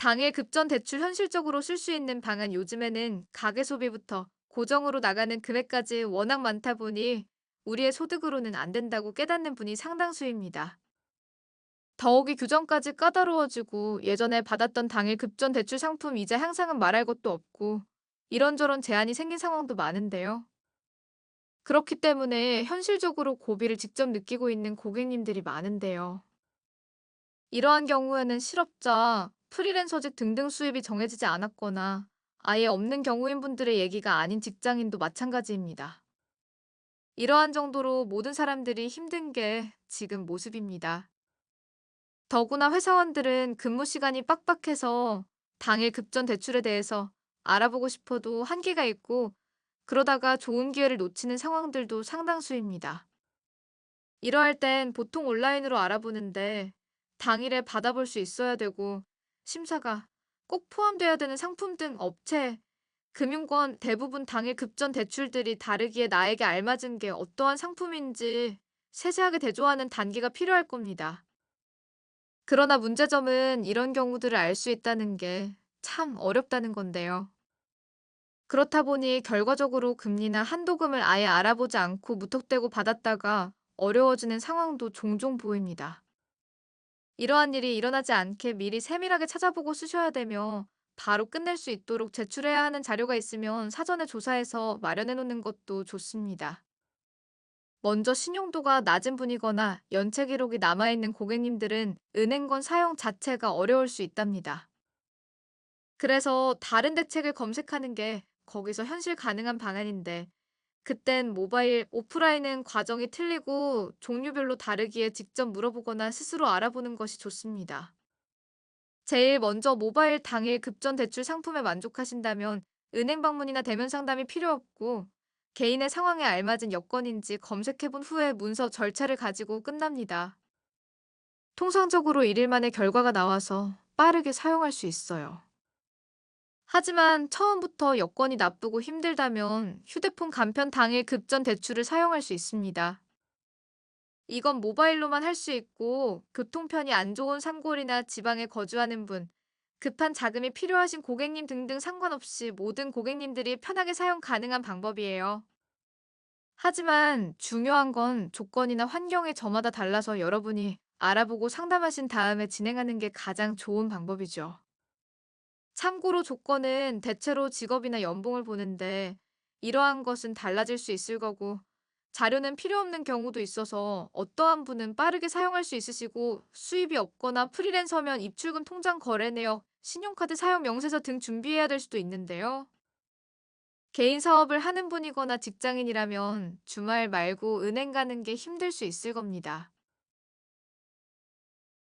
당일 급전 대출 현실적으로 쓸 수 있는 방안 요즘에는 가계 소비부터 고정으로 나가는 금액까지 워낙 많다 보니 우리의 소득으로는 안 된다고 깨닫는 분이 상당수입니다. 더욱이 규정까지 까다로워지고 예전에 받았던 당일 급전 대출 상품 이자 향상은 말할 것도 없고 이런저런 제한이 생긴 상황도 많은데요. 그렇기 때문에 현실적으로 고비를 직접 느끼고 있는 고객님들이 많은데요. 이러한 경우에는 실업자, 프리랜서직 등등 수입이 정해지지 않았거나 아예 없는 경우인 분들의 얘기가 아닌 직장인도 마찬가지입니다. 이러한 정도로 모든 사람들이 힘든 게 지금 모습입니다. 더구나 회사원들은 근무 시간이 빡빡해서 당일 급전 대출에 대해서 알아보고 싶어도 한계가 있고 그러다가 좋은 기회를 놓치는 상황들도 상당수입니다. 이러할 땐 보통 온라인으로 알아보는데 당일에 받아볼 수 있어야 되고 심사가 꼭 포함돼야 되는 상품 등 업체, 금융권 대부분 당일 급전 대출들이 다르기에 나에게 알맞은 게 어떠한 상품인지 세세하게 대조하는 단계가 필요할 겁니다. 그러나 문제점은 이런 경우들을 알 수 있다는 게 참 어렵다는 건데요. 그렇다 보니 결과적으로 금리나 한도금을 아예 알아보지 않고 무턱대고 받았다가 어려워지는 상황도 종종 보입니다. 이러한 일이 일어나지 않게 미리 세밀하게 찾아보고 쓰셔야 되며 바로 끝낼 수 있도록 제출해야 하는 자료가 있으면 사전에 조사해서 마련해 놓는 것도 좋습니다. 먼저 신용도가 낮은 분이거나 연체 기록이 남아있는 고객님들은 은행권 사용 자체가 어려울 수 있답니다. 그래서 다른 대책을 검색하는 게 거기서 현실 가능한 방안인데 그땐 모바일, 오프라인은 과정이 틀리고 종류별로 다르기에 직접 물어보거나 스스로 알아보는 것이 좋습니다. 제일 먼저 모바일 당일 급전 대출 상품에 만족하신다면 은행 방문이나 대면 상담이 필요 없고 개인의 상황에 알맞은 여건인지 검색해 본 후에 문서 절차를 가지고 끝납니다. 통상적으로 1일 만에 결과가 나와서 빠르게 사용할 수 있어요. 하지만 처음부터 여건이 나쁘고 힘들다면 휴대폰 간편 당일 급전 대출을 사용할 수 있습니다. 이건 모바일로만 할 수 있고 교통편이 안 좋은 산골이나 지방에 거주하는 분, 급한 자금이 필요하신 고객님 등등 상관없이 모든 고객님들이 편하게 사용 가능한 방법이에요. 하지만 중요한 건 조건이나 환경이 저마다 달라서 여러분이 알아보고 상담하신 다음에 진행하는 게 가장 좋은 방법이죠. 참고로 조건은 대체로 직업이나 연봉을 보는데 이러한 것은 달라질 수 있을 거고 자료는 필요 없는 경우도 있어서 어떠한 분은 빠르게 사용할 수 있으시고 수입이 없거나 프리랜서면 입출금 통장 거래 내역, 신용카드 사용 명세서 등 준비해야 될 수도 있는데요. 개인 사업을 하는 분이거나 직장인이라면 주말 말고 은행 가는 게 힘들 수 있을 겁니다.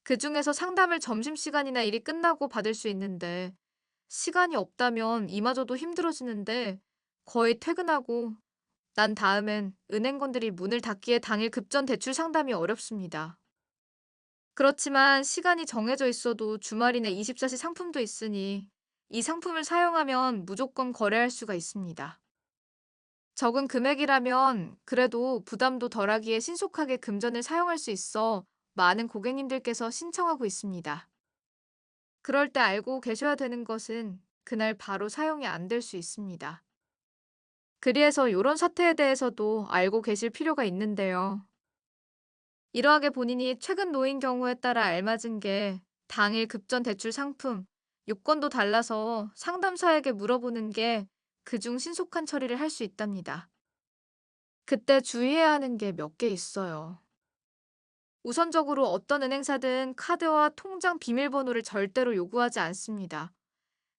그중에서 상담을 점심시간이나 일이 끝나고 받을 수 있는데 시간이 없다면 이마저도 힘들어지는데 거의 퇴근하고 난 다음엔 은행권들이 문을 닫기에 당일 급전 대출 상담이 어렵습니다. 그렇지만 시간이 정해져 있어도 주말이나 24시 상품도 있으니 이 상품을 사용하면 무조건 거래할 수가 있습니다. 적은 금액이라면 그래도 부담도 덜하기에 신속하게 금전을 사용할 수 있어 많은 고객님들께서 신청하고 있습니다. 그럴 때 알고 계셔야 되는 것은 그날 바로 사용이 안 될 수 있습니다. 그리해서 이런 사태에 대해서도 알고 계실 필요가 있는데요. 이러하게 본인이 최근 놓인 경우에 따라 알맞은 게 당일 급전 대출 상품, 요건도 달라서 상담사에게 물어보는 게 그중 신속한 처리를 할 수 있답니다. 그때 주의해야 하는 게 몇 개 있어요. 우선적으로 어떤 은행사든 카드와 통장 비밀번호를 절대로 요구하지 않습니다.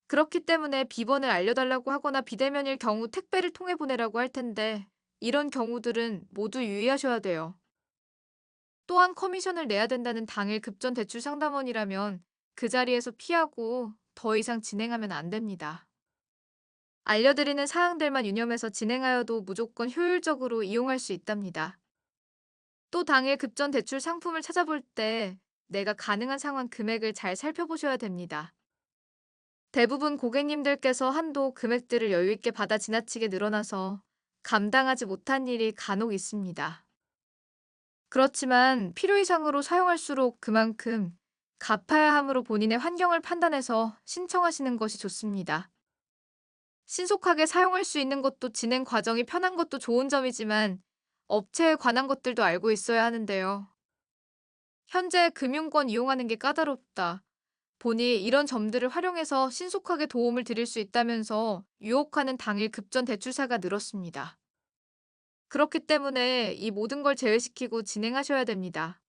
그렇기 때문에 비번을 알려달라고 하거나 비대면일 경우 택배를 통해 보내라고 할 텐데 이런 경우들은 모두 유의하셔야 돼요. 또한 커미션을 내야 된다는 당일 급전 대출 상담원이라면 그 자리에서 피하고 더 이상 진행하면 안 됩니다. 알려드리는 사항들만 유념해서 진행하여도 무조건 효율적으로 이용할 수 있답니다. 또 당일 급전 대출 상품을 찾아볼 때 내가 가능한 상환 금액을 잘 살펴보셔야 됩니다. 대부분 고객님들께서 한도 금액들을 여유있게 받아 지나치게 늘어나서 감당하지 못한 일이 간혹 있습니다. 그렇지만 필요 이상으로 사용할수록 그만큼 갚아야 함으로 본인의 환경을 판단해서 신청하시는 것이 좋습니다. 신속하게 사용할 수 있는 것도 진행 과정이 편한 것도 좋은 점이지만 업체에 관한 것들도 알고 있어야 하는데요. 현재 금융권 이용하는 게 까다롭다 보니 이런 점들을 활용해서 신속하게 도움을 드릴 수 있다면서 유혹하는 당일 급전 대출사가 늘었습니다. 그렇기 때문에 이 모든 걸 제외시키고 진행하셔야 됩니다.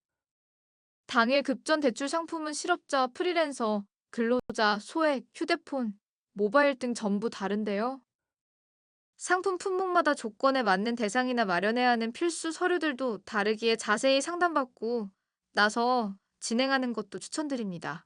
당일 급전 대출 상품은 실업자, 프리랜서, 근로자, 소액, 휴대폰, 모바일 등 전부 다른데요. 상품 품목마다 조건에 맞는 대상이나 마련해야 하는 필수 서류들도 다르기에 자세히 상담받고 나서 진행하는 것도 추천드립니다.